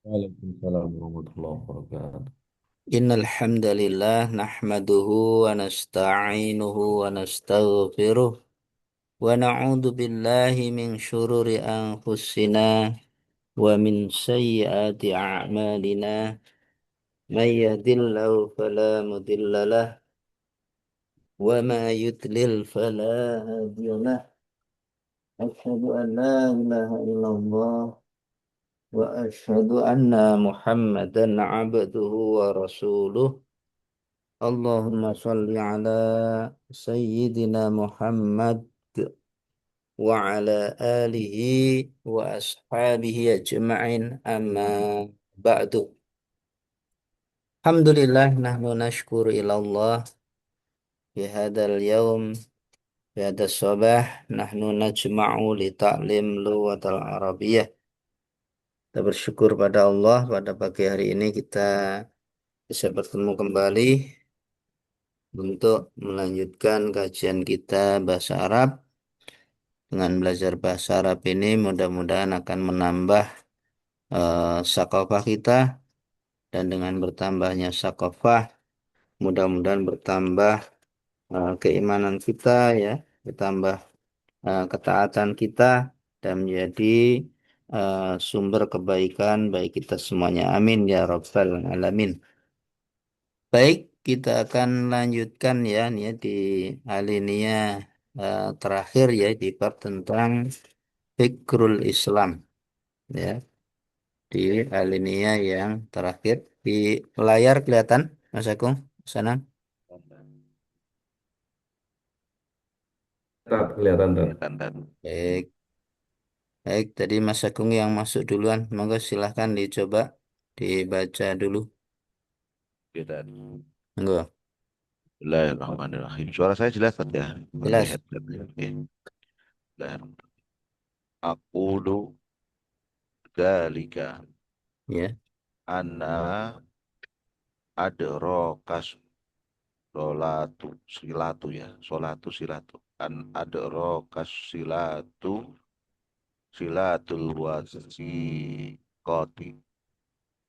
Waalaikumsalam warahmatullahi wabarakatuh. Innal hamdalillah nahmaduhu wa nasta'inuhu wa nastaghfiruh wa na'udzu billahi min shururi anfusina wa min sayyiati a'malina may yahdihillahu fala mudhillalah wa ma yudlil fala hadiyalah. Asyhadu an la ilaha illallah wa asyhadu anna Muhammadan 'abduhu wa rasuluh. Allahumma sholli ala Sayyidina Muhammad wa ala alihi wa ashabihi ajma'in amma ba'du. Alhamdulillah nahnu nashkuru ilallah fi hadzal yaum fi hadzal sabah nahnu najma'u li ta'lim lughatal arabiyyah. Kita bersyukur pada Allah pada pagi hari ini kita bisa bertemu kembali untuk melanjutkan kajian kita bahasa Arab. Dengan belajar bahasa Arab ini mudah-mudahan akan menambah sakofah kita, dan dengan bertambahnya sakofah mudah-mudahan bertambah keimanan kita, ya, bertambah ketaatan kita, dan menjadi sumber kebaikan bagi kita semuanya. Amin ya rabbal alamin. Baik, kita akan lanjutkan ya, nih ya, di alinea terakhir ya, di bab tentang Fikrul Islam, ya, di alinea yang terakhir. Di layar kelihatan Mas Agung sana. Kelihatan, Tat. Baik, baik, tadi Mas Agung yang masuk duluan, monggo silahkan dicoba dibaca dulu, Dan monggo. Bismillahirrahmanirrahim. Suara saya jelas kan ya? Pakai Jelas, headset ya. Oke. Bismillahirrahmanirrahim. Aqulu dzalika ya. anna adrokas solatu silatu ya. Solatu silatu. An adrokas silatu silatul wasiqati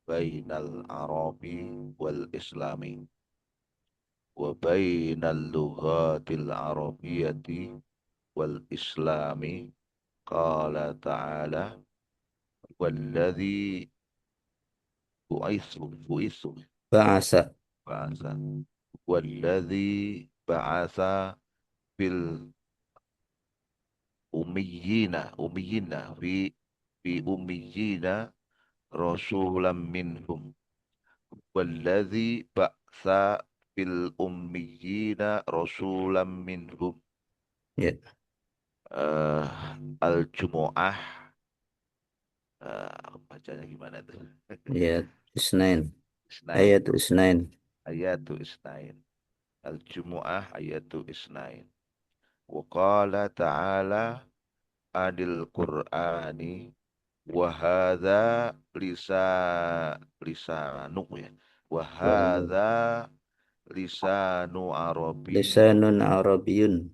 bainal arabi wal islami wa bainal lughatil arabiyyati wal islami. Qala ta'ala walladzi bu'itsu Bahasa, ba'asa walladzi ba'asa fil ummiyina fi ummiyina rasulam minhum walladzi ba'asa fil ummiyina rasulam minhum. ya, eh Al-Jumu'ah, bacanya gimana tuh? ayat Isnain, Isnain, ayat Isnain, ayatu isnain. Al-Jumu'ah ayatu isnain. Wa qala ta'ala adil Qur'ani wa hadza lisanu ya. Wa wa hadza lisanu Arabi. lisanun Arabiyun,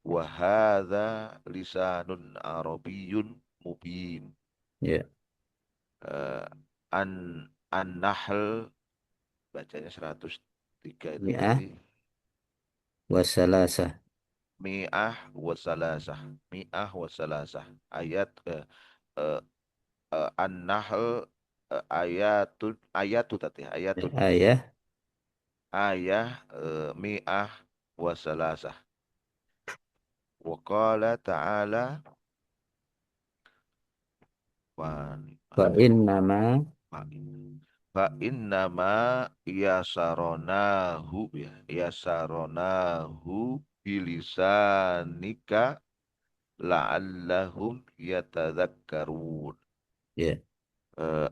Wa hadza lisanun Arabiyyun mubin. ya, Eh, an An-Nahl bacanya 103 itu mi'ah berarti wasalasah, mi'ah wasalasah ayat eh, An-Nahl ayatun tadi ayatun ayah ayah mi'ah wasalasah wa qala ta'ala wa fa innama fa innama yasaronahu ya yasaronahu bilisanika la'allahum yatadzakkarun. ya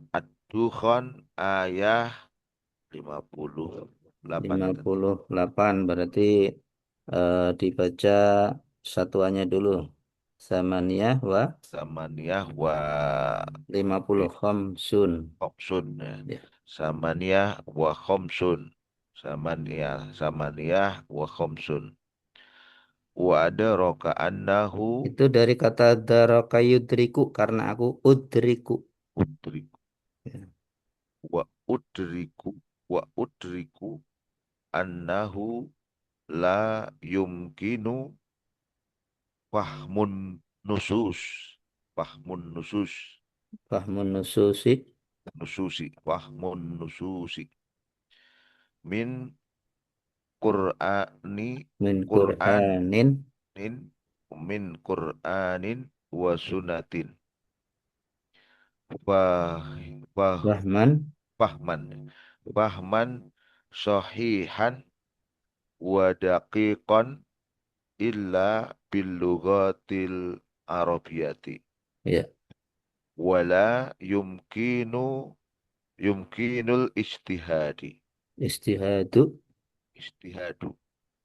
Ad-Dukhan ayah 58 lima itu. puluh delapan berarti dibaca satuannya dulu. Samaniyah wa Samaniyah wa 50 khamsun, khomsun ya. ya. Samaniyah wa khomsun. Samaniyah wa khomsun. Wa adraka annahu Itu dari kata daraka yudriku, karena aku udriku, udrik. Ya. wa udriku wa udriku annahu la yumkinu fahmun nusus fahmun nusus Fahmun nususi fahmun nususi min qur'ani min qur'an Qur'anin min qur'anin wa sunnatin fah, fah, Rahman fahman fahman sahihan wa daqiqan illa bil lughatil arabiyati ya wala yumkinul ijtihadi istihadu ijtihadu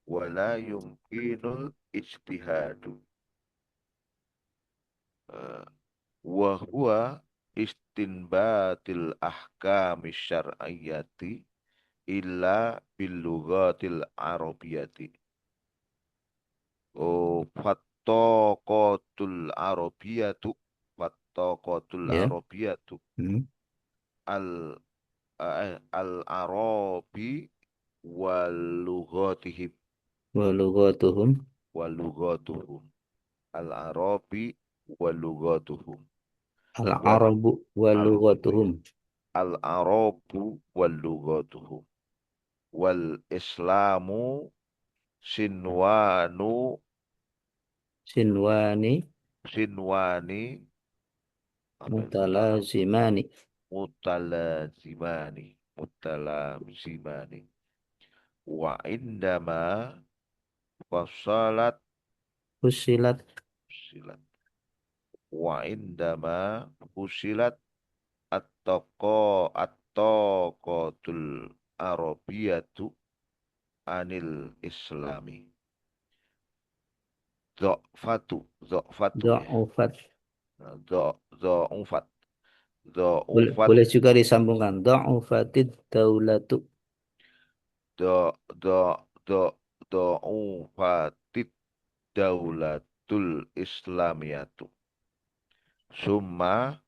wala yumkinul ijtihadu. Eh, wa huwa istinbatil ahkami syar'iyyati illa bil lughatil arabiyati. Oh, fattaqatul ya. arabiyatu Hmm. al al arabi wal lughatihim Wa lughatuhum wal lughatuhum al arabi wal lughatuhum wal al-arabu wa al lughatuhum al arabu wal lughatuhum wal islamu sinwanu sinwani sinwani apa itu mutalazimani mutalazimani wa indama fasalat fusilat fusilat wa indama fusilat at-taqatul arabiyatu anil islami dhafatu ya dha'ufat. dha'ufat Boleh, dha'ufat boleh juga disambungkan dha'ufatid daulatu. dha dha dha dha'ufatid daulatul islamiyatu summa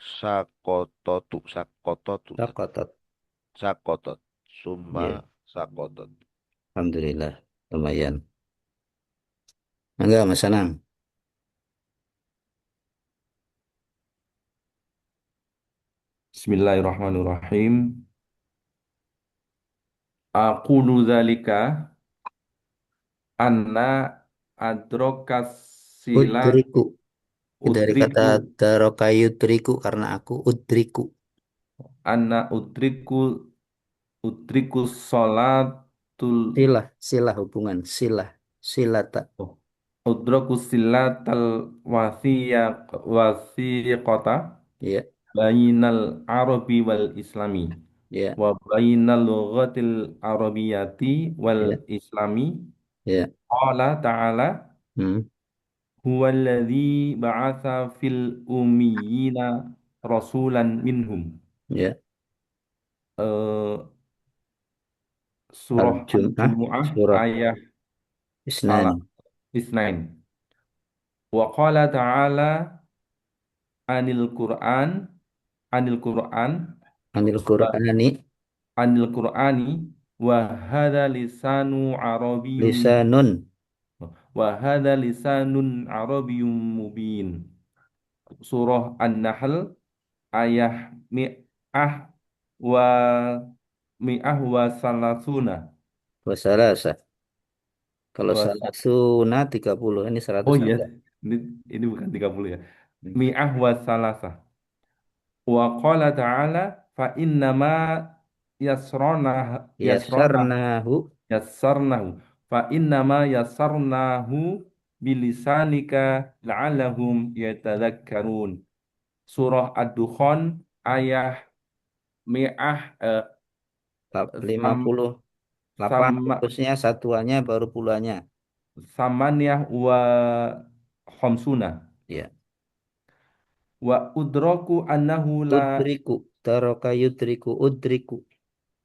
Saqatat. sakotot summa Ya, sakotot. alhamdulillah. Lumayan. Enggak, Mas Anang. Bismillahirrahmanirrahim. Aqulu dzalika anna adrokas silat Udriku. Dari kata udriku darokayudriku karena aku udriku. anna udriku sholatul Silah, silah hubungan. Silah. Silata. udroku silatal wasiya wasiqata Ya, bainal arabi wal islami ya, wa bainal lughatil arabiyati wal ya, islami ya. qala ta'ala Hmm, huwallazi ba'atsa fil ummiyina rasulan minhum. ya. Eh, surah Al-Jum'ah Al-Jumu'ah surat ayat salah Isnani. isnain. Wa qala ta'ala anil Qur'an anil Qur'an Anil wa Qur'ani anil Qur'ani wa hadza lisanu arabiyyum lisanun. wa hadza lisanun arabiyyum mubin. Surah An-Nahl ayat mi'ah wa mi'ah wa salasuna Wasalasa. Kalau wa salah suna 30. Ini oh 100 iya ada. ini bukan 30 ya. Hmm. Mi'ah wa salasa wa qala ta'ala fa innama yasrona yasrona Yasarnahu. yassarnahu fa innama yassarnahu bilisanika la'allahum yatadhakkarun. Surah Ad-Dukhan ayat mi'ah Lima sam, puluh delapan sama terusnya satuannya baru puluhannya. samaniyah wa khamsuna Ya. wa udraku annahu la Udriku. Taroka yudriku. Udriku.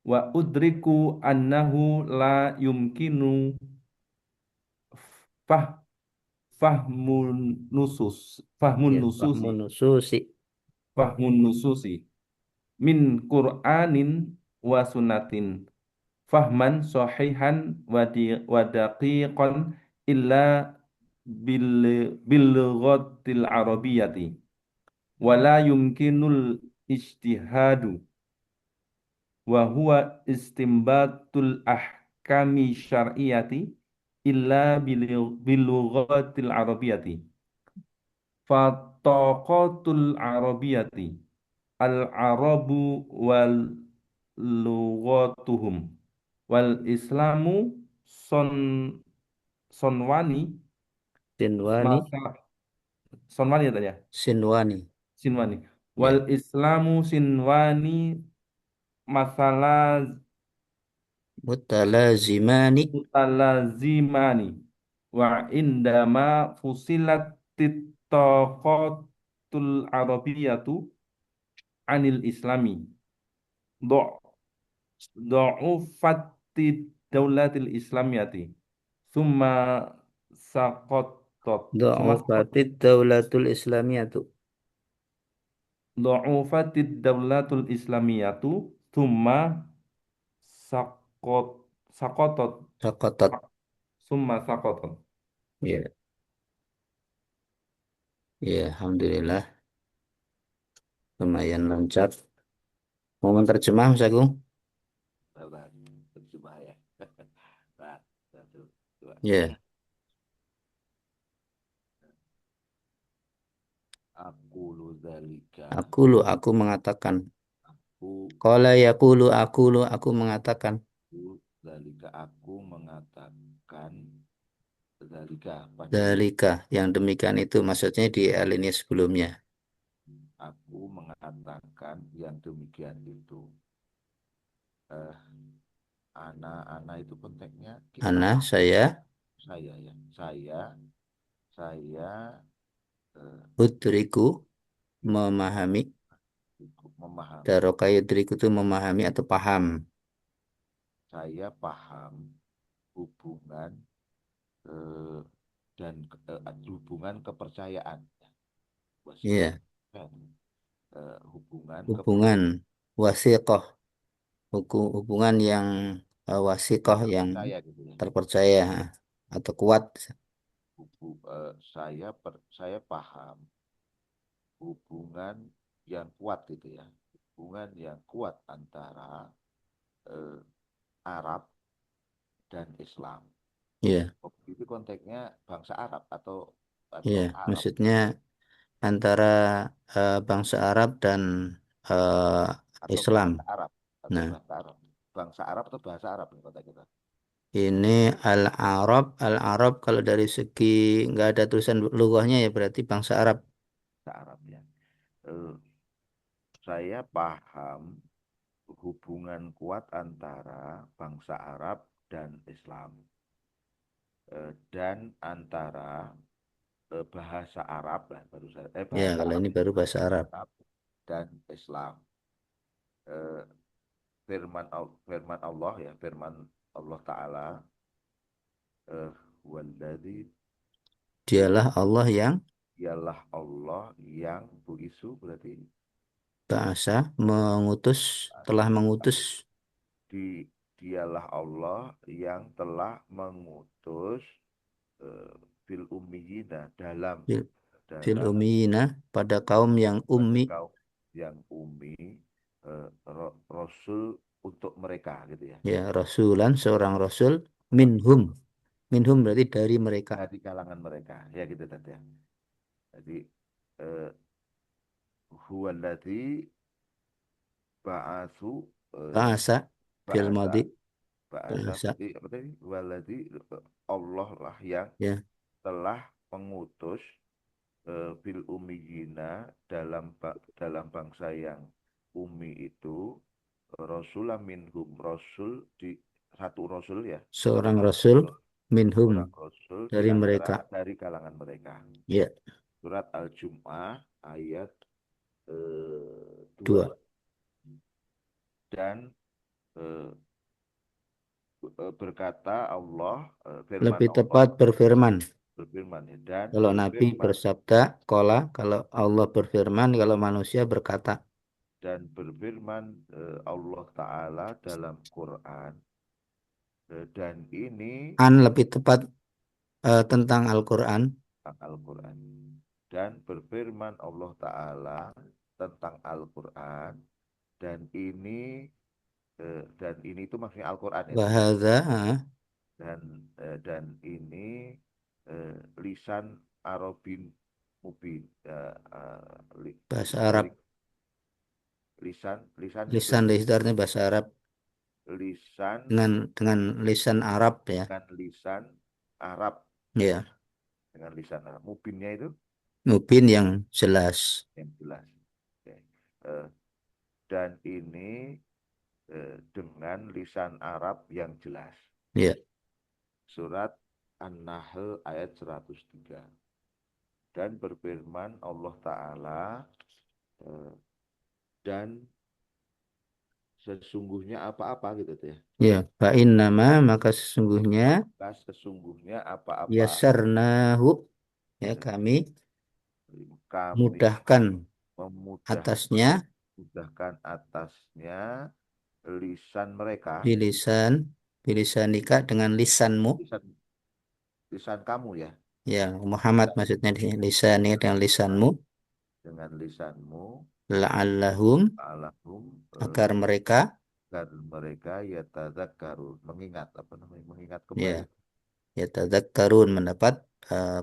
wa udriku annahu la yumkinu fah fahmun nusus Ya. Fahmun nususi. fahmun nususi min Qur'anin wa sunnatin fahman sahihan wa daqiqan illa bil bil lughatil arabiyyati wala yumkinul ijtihadu wa huwa istimbatul ahkami syar'iyyati illa bil lughatil arabiyyati fataqatul arabiyyati al arabu wal lughatuhum wal islamu son sonwani Sinwani, masa sonwani ya tadi ya Sinwani. sinwani wal Ya. islamu sinwani masalah Mutalazimani. mutalazimani wa indama fusilat taqatul arabiyatu anil islami do do'ufati daulatil islamiyati summa saqatat summa Du'ufatid Daulatul Islamiyatu. do'ufatid daulatul islamiyatu summa saqat saqatat Saqatat. summa saqatat. Ya. Ya, alhamdulillah. Lumayan lancar. Mau menerjemah, Mas Agung? Sabar, terjemah ya. Nah, satu, dua. Ya. Aku lu zalika. Aku mengatakan. Aku Qala aku mengatakan. zalika. Aku mengatakan zalika pada itu. Dalika, yang demikian itu maksudnya di alinea sebelumnya. Aku mengatakan yang demikian itu. Eh, anak-anak itu konteksnya kita. Ana, saya, Saya ya. Saya udriku, memahami. ikut memahami. Daroka yudriku itu memahami atau paham. Saya paham hubungan eh, dan hubungan kepercayaan. Wasiqah Iya, kan, hubungan hubungan wasiqah, hubungan yang wasiqah yang terpercaya gitu ya. terpercaya atau kuat. Saya paham hubungan yang kuat gitu ya. Hubungan yang kuat antara eh, Arab dan Islam. Iya, Oh, itu konteksnya bangsa Arab iya, atau Arab maksudnya antara bangsa Arab dan atau Islam. bahasa Arab atau Nah, bahasa Arab. Bangsa Arab atau bahasa Arab nih konteks kita. ini Al-Arab kalau dari segi nggak ada tulisan lughahnya ya berarti bangsa Arab. Bahasa Arab ya. Eh, saya paham hubungan kuat antara bangsa Arab dan Islam. Dan antara bahasa Arab lah baru saya Ya, bahasa kalau Arab ini baru bahasa Arab. dan Islam. Eh, firman Allah ya, firman Allah Ta'ala, waladzi Dialah Allah yang ialah Allah yang buisu berarti bahasa mengutus, telah mengutus. di dialah Allah yang telah mengutus fil ummiyina Fil, fil dalam ummiyina pada kaum yang pada ummi, kaum yang ummi, rasul untuk mereka gitu ya, ya rasulan seorang rasul minhum. Minhum berarti dari mereka. dari kalangan mereka ya gitu tadi ya. Jadi eh, huwaladzi ba'asu Bahasa fil ba'asa madi, ba'asa bahasa berarti apa tadi huwaladzi Allah lah yang ya telah mengutus fil ummiyina dalam bangsa yang ummi itu rasulah minhum rasul di satu rasul ya seorang seorang rasul minhum seorang rasul dari mereka. dari kalangan mereka. Ya, Surat Al-Jum'ah ayat 2 dua. dan eh, berkata Allah, firman Lebih Allah tepat berfirman. berfirman ya, dan Kalau Nabi berfirman bersabda, kalau Allah berfirman, kalau manusia berkata. dan berfirman Allah Ta'ala dalam Quran, dan ini An lebih tepat tentang Al-Quran. Al-Quran, dan berfirman Allah Ta'ala tentang Al-Quran, dan ini itu maksudnya Al-Quran ya, Wahada, dan ini lisan Arabin mubin, bahasa Arab. dari lisan lisan itu Lisan lisannya bahasa Arab lisan dengan lisan Arab ya. dengan lisan Arab, Ya, dengan lisan Arab mubinnya itu mubin yang jelas. yang jelas. Oke. Eh, dan ini dengan lisan Arab yang jelas. Ya, Surat An-Nahl ayat 103. Dan berfirman Allah Ta'ala, eh, dan sesungguhnya apa-apa gitu tuh ya. ya. Fa'in nama maka sesungguhnya Maka sesungguhnya apa-apa yasarnahu ya eh, kami kami mudahkan atasnya memudahkan atasnya lisan mereka, bilisan bilisan nikah dengan lisanmu lisan lisan kamu ya, ya Muhammad maksudnya di sini lisan ini dengan lisanmu dengan lisanmu, la'allahum alahum, agar mereka agar mereka ya tadzakkarun, mengingat apa namanya, mengingat ya kembali, ya tadzakkarun mendapat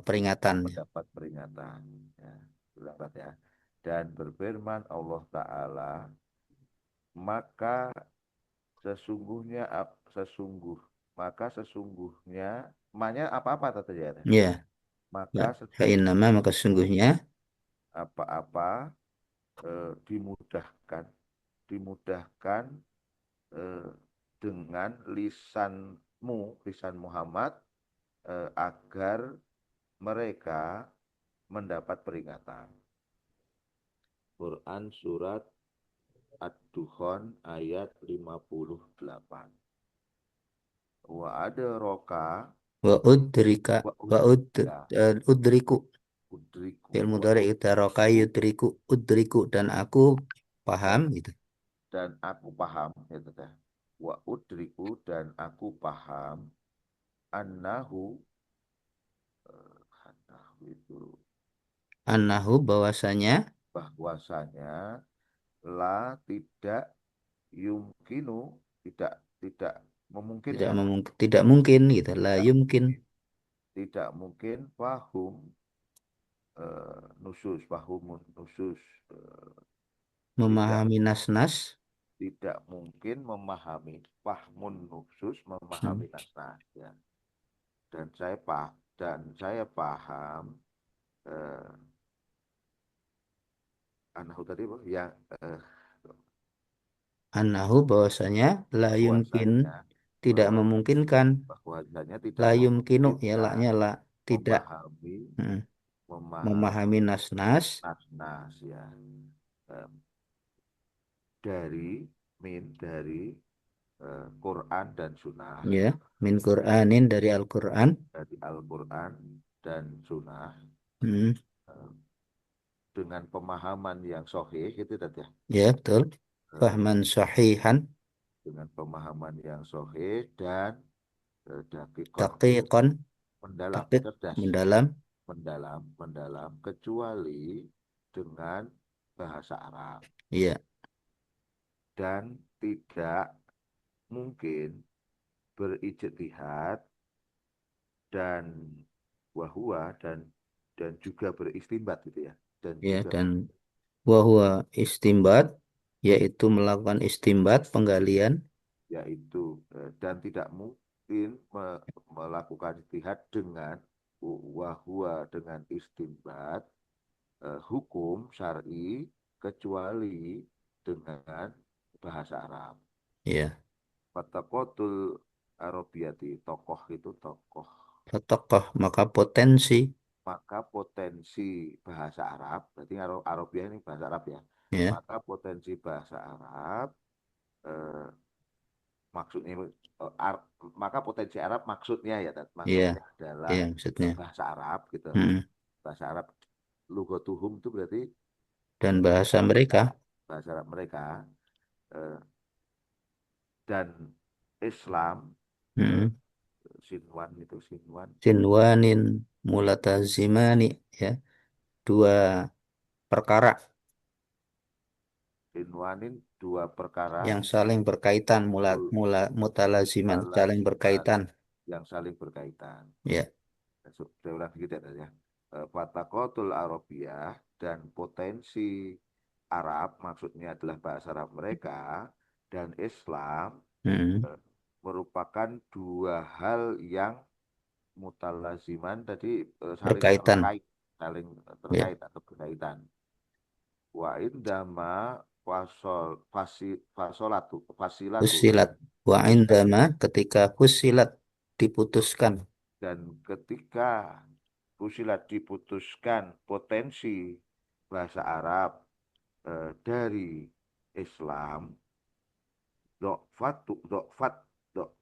peringatan. mendapat peringatan ya, pendapat ya. Dan berfirman Allah Ta'ala, maka sesungguhnya maka sesungguhnya maknya apa-apa tadi ya, Ya, ya. maka Fa'in nama maka sesungguhnya sesungguhnya apa-apa dimudahkan dimudahkan eh, dengan lisan Muhammad, agar mereka mendapat peringatan. Quran surat Ad-Dukhan ayat 58. Wa ada roka wa udrika wa wa ud udrika udriku udriku fil wa mudhari idaraka udriku yudriku udriku dan aku paham dan gitu. aku paham gitu kan. Wa udriku dan aku paham annahu, annahu itu Annahu bahwasanya bahwasanya la tidak yumkinu, tidak tidak memungkin ya, tidak mungkin gitu la tidak yumkin mungkin, tidak mungkin fahum, nusus fahumun nusus, tidak memahami nas-nas. tidak mungkin memahami fahmun nusus, Hmm. memahami nas ya. Dan saya paham, eh, anahu tadi apa? Yang Annahu bahwasanya la yumkin bahwasanya tidak bahwa memungkinkan bahwasanya la tidak yumkinu ya laknya memungkinkan la tidak memahami hmm, memahami memahami nas-nas nas ya, eh, dari dari Quran dan Sunnah, ya min Qur'anin dari Al-Qur'an. dari Al-Quran dan Sunnah, Hmm, eh, dengan pemahaman yang sahih itu tadi ya. ya betul Eh, fahman sahihan dengan pemahaman yang sahih dan dakikon itu taqiqan mendalam, taqiq cerdas, mendalam mendalam, kecuali dengan bahasa Arab, ya dan tidak mungkin berijtihad dan wahua dan juga beristimbat gitu ya, dan ya juga dan wahwa istimbat yaitu melakukan istimbat penggalian yaitu dan tidak mungkin melakukan ijtihad dengan wahua dengan istimbat, hukum syar'i, kecuali dengan bahasa Arab. ya Fatakotul Arabiyati, tokoh itu tokoh, tokoh maka potensi maka potensi bahasa Arab, berarti Arabia ini bahasa Arab ya, ya maka potensi bahasa Arab, eh, maksudnya maka potensi Arab maksudnya ya, ya maksudnya adalah ya maksudnya bahasa Arab gitu. Mm-mm. Bahasa Arab lugotuhum itu berarti Dan bahasa bahasa mereka mereka, bahasa Arab mereka, eh, dan Islam, eh, Mm. Sinwan itu Sinwan, Sinwanin mulatazimani, ya, dua perkara Sinwanin dua perkara yang saling berkaitan, mutalaziman, saling mutalaziman berkaitan, yang saling berkaitan. ya, Saya ulang sedikit ya. Fatakotul Arabiyah dan potensi Arab, maksudnya adalah bahasa Arab mereka, dan Islam, mm, eh, merupakan dua hal yang mutalaziman tadi, saling berkaitan, terkait, saling ya, terkait atau berkaitan. Wa indama fasilatu fusilat, wa dan indama ketika fusilat diputuskan, ketika fusilat diputuskan potensi bahasa Arab, dari Islam, dokfat dokfat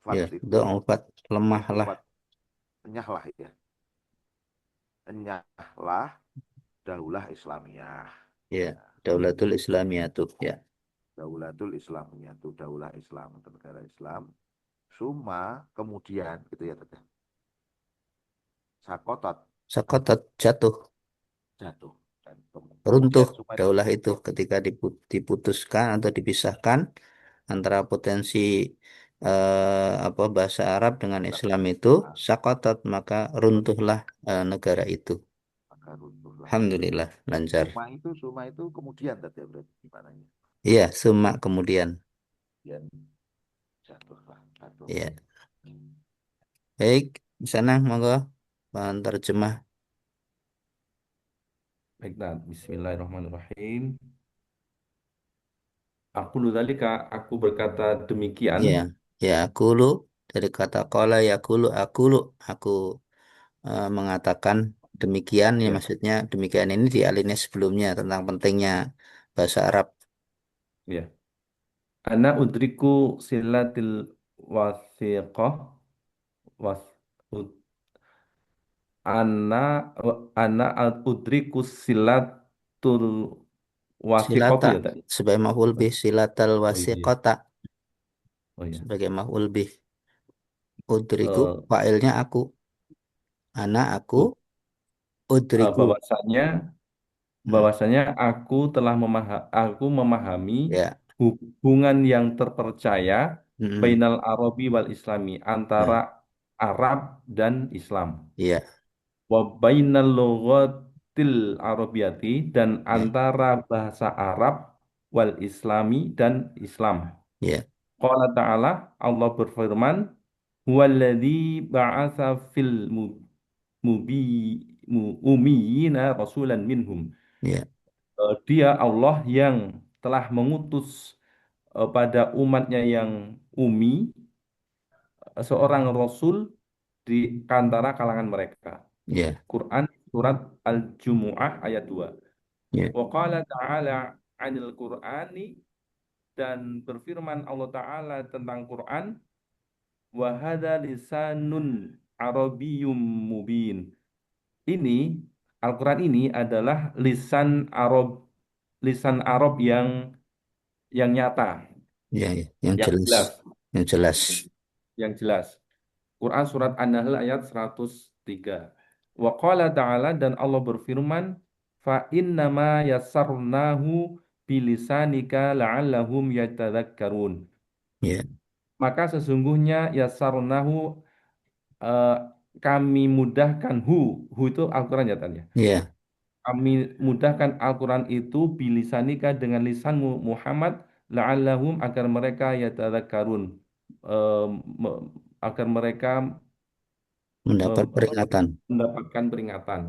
ya, itu do'ofat, lemahlah, dokfat, enyahlah ya, enyahlah daulah Islamiyah. ya, Ya, Daulatul Islamiyah tuh, ya, daulatul Islamiyah itu daulah Islam atau negara Islam. Suma kemudian gitu ya teteh. Sakotot sakotat jatuh, jatuh, dan runtuh kemudian suma itu daulah itu runtuh. ketika diputuskan atau dipisahkan antara potensi apa bahasa Arab dengan Islam itu Nah, sakotat, maka runtuhlah negara itu. maka runtuhlah. Alhamdulillah lancar. Suma itu kemudian tadi berarti gimana ya? Iya, semak kemudian. Kemudian jatuhlah, jatuh. Ya, Hmm. baik, di sana monggo bahan terjemah. Baik, nah, Bismillahirrahmanirrahim. Aku dulu tadi Kak, aku berkata demikian. Ya, ya aku lu dari kata kola ya aku mengatakan demikian, ya, Ya, maksudnya demikian ini di alinea sebelumnya tentang pentingnya bahasa Arab. ya. Ana udriku silatil wasiqah was ud- ana ana udriku silatul wasiqah Silata ya tadi. sebagai maf'ul bih, silatal Oh iya. wasiqata Oh iya. sebagai maf'ul bih. Udriku Eh, fa'ilnya aku, anak aku ud- udriku. bahwasanya Hmm, aku memahami ya, hubungan yang terpercaya hmm, bainal Arabi wal Islami antara ya, Arab dan Islam. ya, Wa bainal lughatil Arabiyati dan ya, antara bahasa Arab wal Islami dan Islam. ya, Qala ta'ala, Allah berfirman, huwaladzi ba'atsa fil mubi ummiyina rasulan minhum. ya, Dia Allah yang telah mengutus pada umatnya yang umi seorang rasul di antara kalangan mereka. ya, Quran surat Al-Jumu'ah ayat 2. ya, Wa qala ta'ala 'anil Qur'ani, dan berfirman Allah Ta'ala tentang Quran, wa hadza lisanun arabiyyum mubin. Ini Al-Quran ini adalah lisan Arab yang nyata, ya, ya, yang yang jelas, jelas, yang jelas. yang jelas. Quran surat An-Nahl ayat 103. Wa qala ta'ala, dan Allah berfirman, fa innama yassarnahu bilisanika la'allahum yatadzakkarun. Ya, Maka sesungguhnya yassarnahu, eh, kami mudahkan hu itu Al-Quran ya Tan, ya. ya, Kami mudahkan Al-Quran itu bilisanika dengan lisanmu Muhammad la'allahum agar mereka yatadzakkarun, eh, me- agar mereka mendapat apa peringatan. mendapatkan peringatan.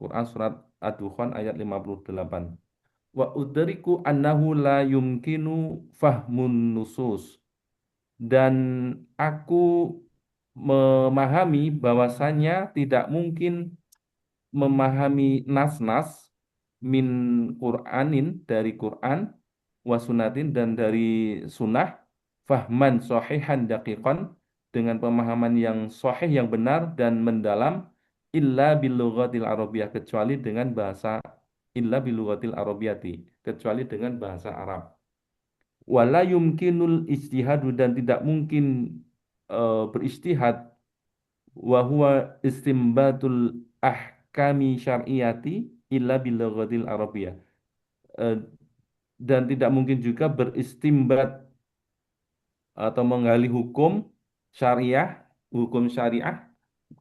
Quran surat Ad-Dukhan ayat 58. Wa udriku annahu la yumkinu fahmun nusus, dan aku memahami bahwasanya tidak mungkin memahami nas-nas min Qur'anin dari Quran wa sunatin dan dari sunnah fahman sohihan daqiqan dengan pemahaman yang sahih yang benar dan mendalam illa bil lughatil arabiyyah kecuali dengan bahasa illa bilughatil arabiyati, kecuali dengan bahasa Arab. Wala yumkinul ijtihadu, dan tidak mungkin beristihad, wa huwa istimbatul ahkami syar'iyati illa bilughatil arabiyah. Eh, dan tidak mungkin juga beristimbat atau menggali hukum syariah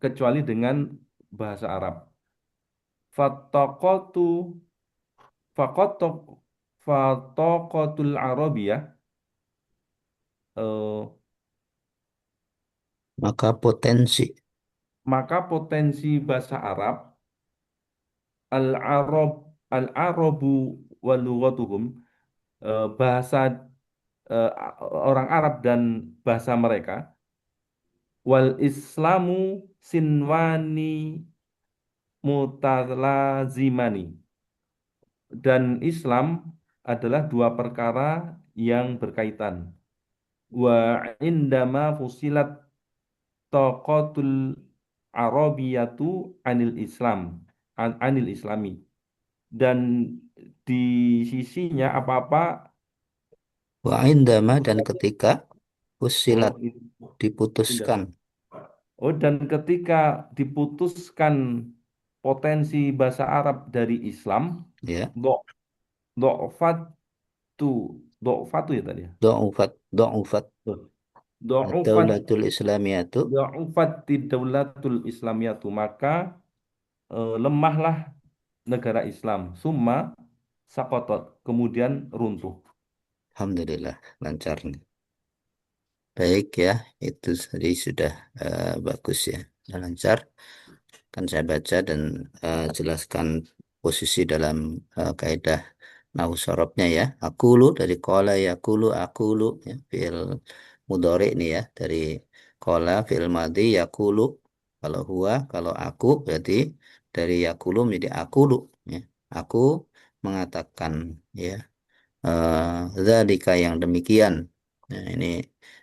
kecuali dengan bahasa Arab. Fattaqatu faqatok Fataqatul Arabiyah, eh, Maka potensi maka potensi bahasa Arab, al-Arab al-Arabu wa lughatuhum, bahasa eh, orang Arab dan bahasa mereka, wal Islamu sinwani mutalazimani, dan Islam adalah dua perkara yang berkaitan. Wa indama fusilat taqatul arabiyatu anil Islam, anil Islami, dan di sisinya apa-apa. wa indama dan ketika usilat Oh, itu pindah. diputuskan Oh, dan ketika diputuskan potensi bahasa Arab dari Islam, ya do do'fatu do'fatu ya tadi ya. do'ufat Do'ufat Daulatul Islamiyatu do'ufat daulatul Islamiyatu, maka lemahlah negara Islam. Summa sakotot, kemudian runtuh. Alhamdulillah lancar nih. Baik ya, itu tadi sudah bagus ya, sudah lancar. Kan saya baca dan jelaskan posisi dalam kaidah nahwu sorobnya ya. Akulu dari kola yakulu akulu ya, fiil mudhari ini ya, dari kola fiil madhi yakulu. Kalau huwa, kalau aku berarti dari yakulu menjadi akulu ya. Aku mengatakan ya. Dzalika yang demikian. Nah, ini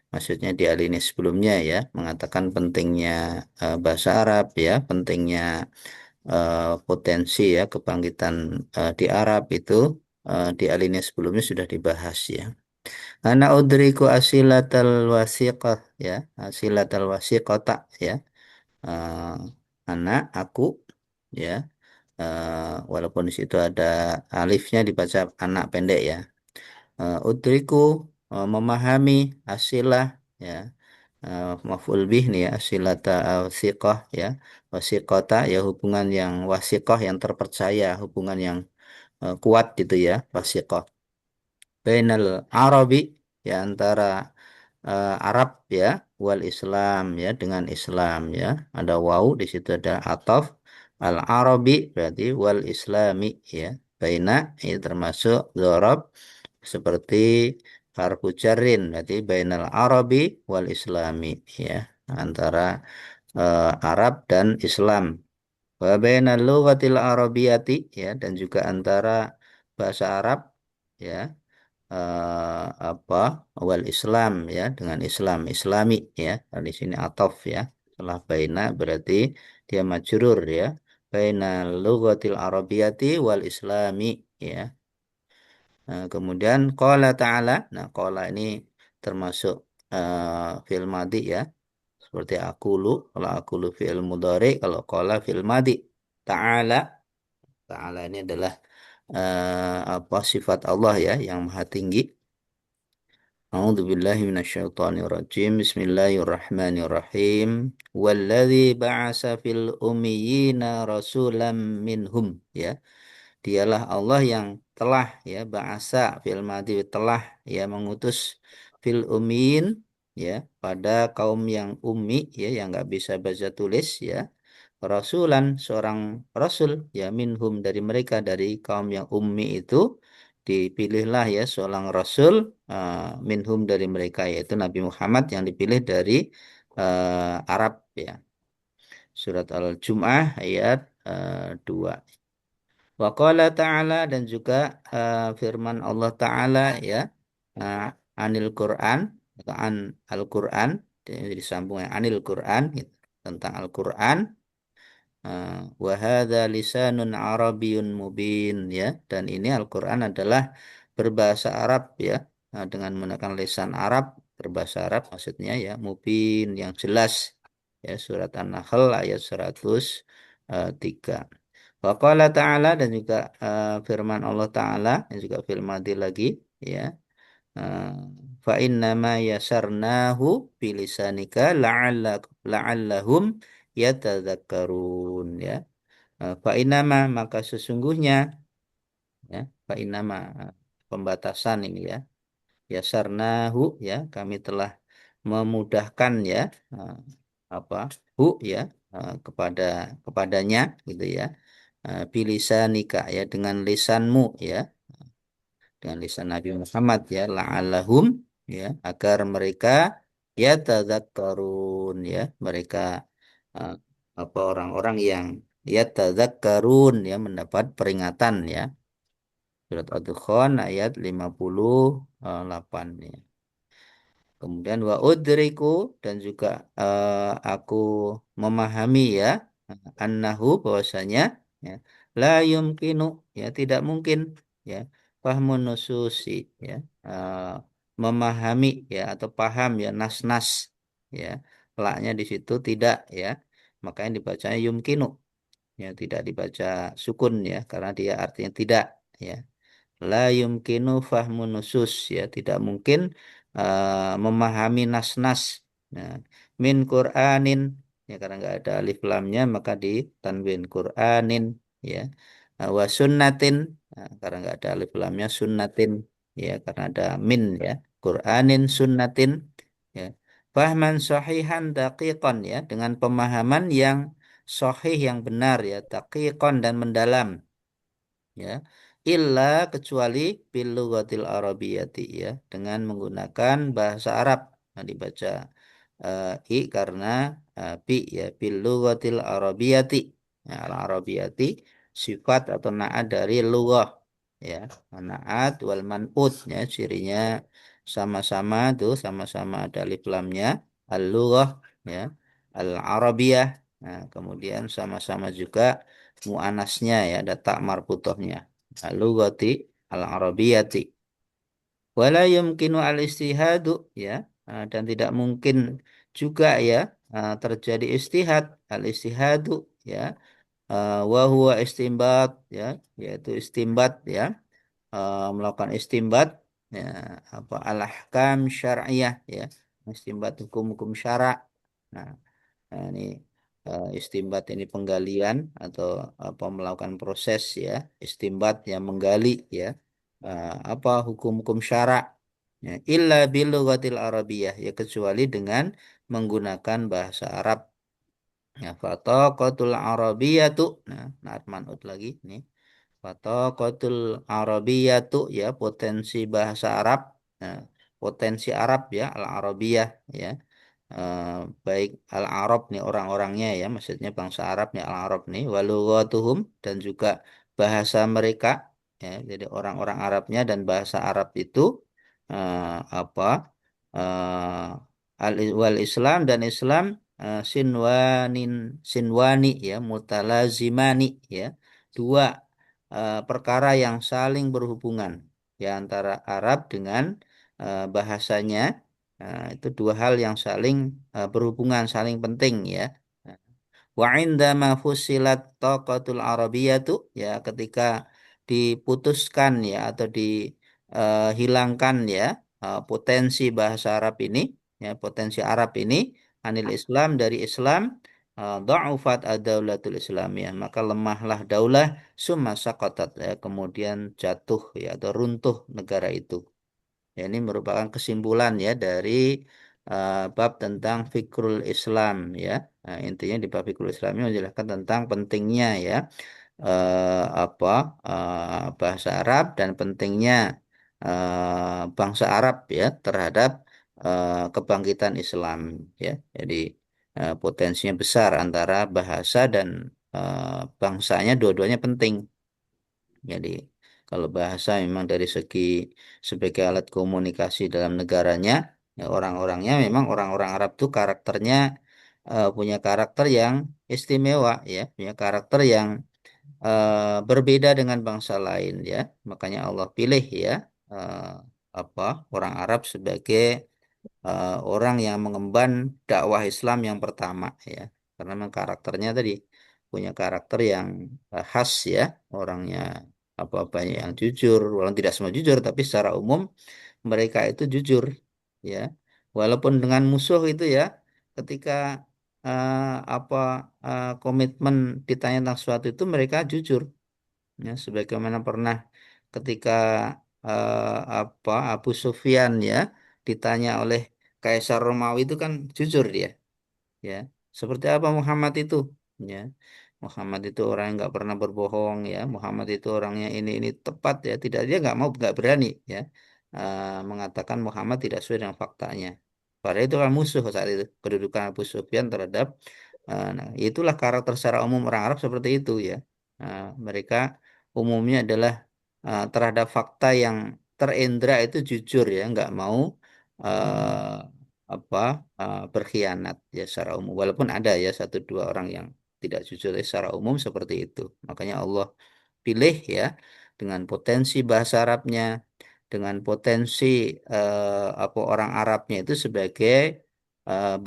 maksudnya di alinea sebelumnya ya, mengatakan pentingnya bahasa Arab ya, pentingnya potensi ya kebangkitan di Arab itu di alinea sebelumnya sudah dibahas ya. Ana udriku asilatal wasiqah ya, asilatal wasiqata ya. Eh, anak aku ya, walaupun di situ ada alifnya dibaca anak pendek ya. Udriku memahami asilah ya, maf'ul bih nih ya, asilata wasiqah ya, wasiqata ya, hubungan yang wasiqah yang terpercaya, hubungan yang kuat gitu ya, wasiqah bainal Arabi ya, antara Arab ya, wal Islam ya, dengan Islam ya, ada waw di situ, ada ataf, al Arabi berarti wal Islami ya, baina ini termasuk dzarab seperti harfu jarrin, berarti bainal Arabi wal Islami ya, antara Arab dan Islam. Wa bainal lughatil arabiyati ya, dan juga antara bahasa Arab ya, apa, wal Islam ya, dengan Islam, Islami ya. Dan di sini atof ya, setelah baina berarti dia majrur ya, bainal lughatil arabiyati wal Islami ya. Nah, kemudian qala ta'ala, nah qala ini termasuk fi'il madhi ya, seperti akulu, kalau akulu fi'il mudhari, kalau qala fi'il madhi. Ta'ala, ta'ala ini adalah apa, sifat Allah ya, yang maha tinggi. A'udzu billahi minasyaitonir rajim. Bismillahirrahmanirrahim. Walladzi ba'asa fil ummiyina rasulam minhum ya. Dialah Allah yang telah ya, ba'asa fil madhi, telah ya, mengutus fil ummiin ya, pada kaum yang ummi ya, yang nggak bisa baca tulis ya, rasulan, seorang rasul ya, minhum, dari mereka, dari kaum yang ummi itu dipilihlah ya seorang rasul minhum, dari mereka, yaitu Nabi Muhammad yang dipilih dari Arab ya. Surat Al-Jum'ah ayat 2. Wa qala ta'ala, dan juga firman Allah Ta'ala ya, uh, anil Quran atau an Al-Quran, jadi disambung ya, anil Quran gitu, tentang Al-Quran. Wa hadza lisanun Arabiyyun mubin ya, dan ini Al-Qur'an adalah berbahasa Arab ya, dengan menggunakan lisan Arab, berbahasa Arab maksudnya ya, mubin yang jelas ya, surat An-Nahl ayat 103. Wa qala ta'ala, dan juga firman Allah Ta'ala, dan juga firman lagi ya, eh, fa innama yasarnahu bilisanika la'allahum yatadzakkarun ya. Fa innama, maka sesungguhnya ya, fa innama, pembatasan ini ya, yasarnahu ya, kami telah memudahkan ya, eh, apa hu ya, kepada kepadanya gitu ya, bilisanika ya, dengan lisanmu ya, dengan lisan Nabi Muhammad ya, la'allahum ya, agar mereka ya tadzakkarun ya, mereka eh, orang-orang yang ya tadzakkarun ya, mendapat peringatan ya. Surat Ad-Dukhan ayat 58 ya. Kemudian wa udriku, dan juga aku memahami ya, annahu, bahwasanya ya, la yumkinu ya, tidak mungkin ya, fahmun nususi ya, eh, memahami ya, atau paham ya, nas-nas ya, laknya di situ tidak ya, makanya dibacanya yumkinu ya, tidak dibaca sukun ya, karena dia artinya tidak ya. La yumkinu fahmu nusus ya, tidak mungkin memahami nas-nas. Nah, min Qur'anin ya, karena nggak ada alif lamnya maka di tanwin Qur'anin ya. Wa sunnatin, nah, karena nggak ada alif lamnya sunnatin ya, karena ada min ya. Qur'anin sunnatin ya. Fahman sahihan daqiqan ya, dengan pemahaman yang sahih, yang benar ya, daqiqan dan mendalam ya, illa, kecuali bil lughatil arabiyyati ya, dengan menggunakan bahasa Arab. Nah, dibaca i karena bi ya, bil lughatil arabiyyati ya, al arabiyyati sifat atau naat dari lughah ya. Naat wal man'ut ya, cirinya sama-sama tuh, sama-sama ada alif lamnya, al lughah ya, al arabiyah. Nah, kemudian sama-sama juga mu'anasnya ya, ada tak marbutohnya. Al-lughati al-arabiyati. Wala yumkinu al-istihadu ya, dan tidak mungkin juga ya, terjadi istihad, al-istihadu ya, wa huwa istimbat ya, yaitu istimbat ya, melakukan istimbat ya, apa al-ahkam syar'iyah ya, istimbat hukum-hukum syara'. Nah, Nah, ini istimbat ini penggalian atau apa, melakukan proses ya, istimbat yang menggali ya, apa hukum-hukum syara' ya, illa bil lughatil arabiyyah ya, kecuali dengan menggunakan bahasa Arab. Ya, fataqatul arabiyyatu, nah, naat man'ut lagi nih. Fataqatul arabiyyatu ya, potensi bahasa Arab. Nah, potensi Arab ya, al arabiyah ya. Eh, baik al-Arab nih, orang-orangnya ya, maksudnya bangsa Arab nih, al-Arab nih, walughatuhum, dan juga bahasa mereka ya, jadi orang-orang Arabnya dan bahasa Arab itu apa, wal Islam, dan Islam sinwani ya, mutalazimani ya, dua perkara yang saling berhubungan ya, antara Arab dengan bahasanya. Nah, itu dua hal yang saling berhubungan, saling penting ya. Wa indama fusilat taqatul arabiyatu ya, ketika diputuskan ya, atau dihilangkan ya, potensi bahasa Arab ini ya, potensi Arab ini anil Islam, dari Islam, dha'ufat ad-daulatul islamiyah, maka lemahlah daulah, summa saqatat ya, kemudian jatuh ya, atau runtuh negara itu. Ya, ini merupakan kesimpulan ya dari bab tentang fikrul Islam ya. Nah, intinya di bab fikrul Islam ini menjelaskan tentang pentingnya ya, apa, bahasa Arab, dan pentingnya bangsa Arab ya terhadap kebangkitan Islam ya. Jadi potensinya besar antara bahasa dan bangsanya, dua-duanya penting. Jadi kalau bahasa memang dari segi sebagai alat komunikasi dalam negaranya, ya orang-orangnya memang orang-orang Arab tuh karakternya punya karakter yang istimewa ya, punya karakter yang berbeda dengan bangsa lain ya. Makanya Allah pilih ya eh, apa orang Arab sebagai orang yang mengemban dakwah Islam yang pertama ya. Karena memang karakternya tadi punya karakter yang khas ya, orangnya apa-apanya yang jujur, walau tidak semua jujur, tapi secara umum mereka itu jujur ya. Walaupun dengan musuh itu ya, ketika eh, apa komitmen ditanya tentang sesuatu itu mereka jujur ya, sebagaimana pernah ketika Abu Sufyan ya ditanya oleh Kaisar Romawi itu kan jujur dia ya, seperti apa Muhammad itu ya. Muhammad itu orang yang nggak pernah berbohong ya, Muhammad itu orangnya ini tepat ya, tidak, dia nggak berani ya mengatakan Muhammad tidak sesuai dengan faktanya, padahal itu kan musuh saat itu kedudukan Abu Sufyan terhadap nah, itulah karakter secara umum orang Arab seperti itu ya. Mereka umumnya adalah terhadap fakta yang terendra itu jujur ya, nggak mau eh, apa berkhianat ya secara umum. Walaupun ada ya satu dua orang yang tidak jujur, tapi secara umum seperti itu. Makanya Allah pilih ya dengan potensi bahasa Arabnya, dengan potensi apa orang Arabnya itu sebagai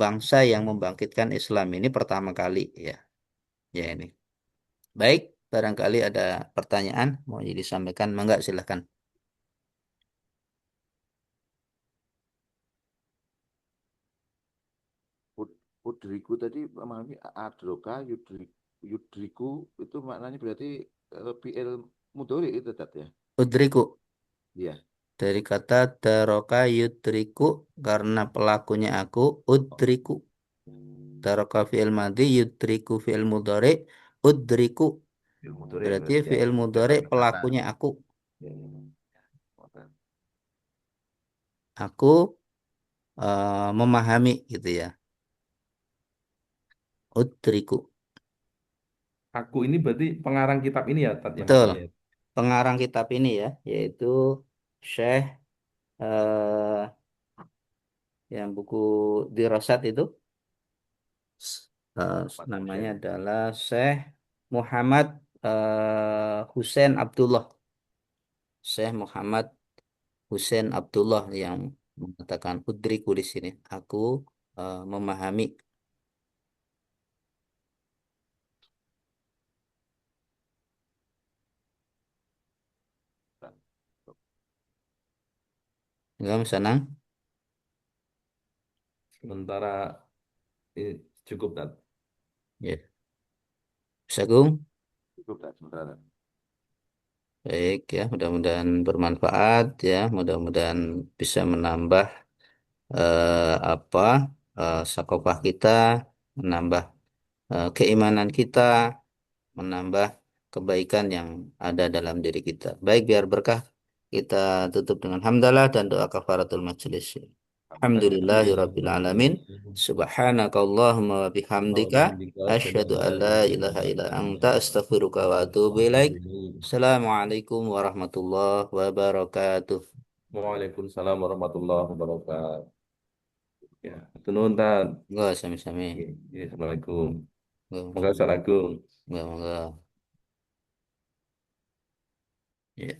bangsa yang membangkitkan Islam ini pertama kali ya. Ya ini. Baik, barangkali ada pertanyaan mau disampaikan, mangga silahkan. Udriku tadi memahami adroka yudriku itu maknanya berarti fi'il mudhari itu tadi ya. Udriku Iya. dari kata daroka yudriku, karena pelakunya aku Oh, udriku. Daroka fi'il madhi, yudriku fi'il mudhari, udriku fi'il mudhari berarti berarti ya. fi'il Sudah mudhari pekerjaan. pelakunya aku. Ya, ya, ya. Aku memahami gitu ya. Udriku. Aku ini berarti pengarang kitab ini ya, Tat, ya Betul. maksudnya. Pengarang kitab ini ya, yaitu Syekh eh, yang buku Dirasat itu eh, Apa namanya tulisannya? adalah Syekh Muhammad Hussein Abdullah. Syekh Muhammad Hussein Abdullah yang mengatakan udriku di sini. Aku memahami. Enggak senang? Sementara ini cukup, Tat. Ya. Sagung. Cukup tak sementara. Baik ya, mudah-mudahan bermanfaat ya, mudah-mudahan bisa menambah apa sakopah kita, menambah keimanan kita, menambah kebaikan yang ada dalam diri kita. Baik, biar berkah kita tutup dengan hamdalah dan doa kafaratul majelis. Alhamdulillahirabbil alamin. Subhanakallahumma wa bihamdika Alhamdulillah, asyhadu asyhadu an la an la ilaha illa ilaha illa anta, anta astaghfiruka wa atubu ilaik. Assalamualaikum warahmatullahi wabarakatuh. Waalaikumsalam warahmatullahi wabarakatuh. Ya, tenun, Tat. Enggak, sami-sami. Oke, oke, Assalamualaikum. Enggak, Maka Assalamualaikum. enggak, enggak. Ya.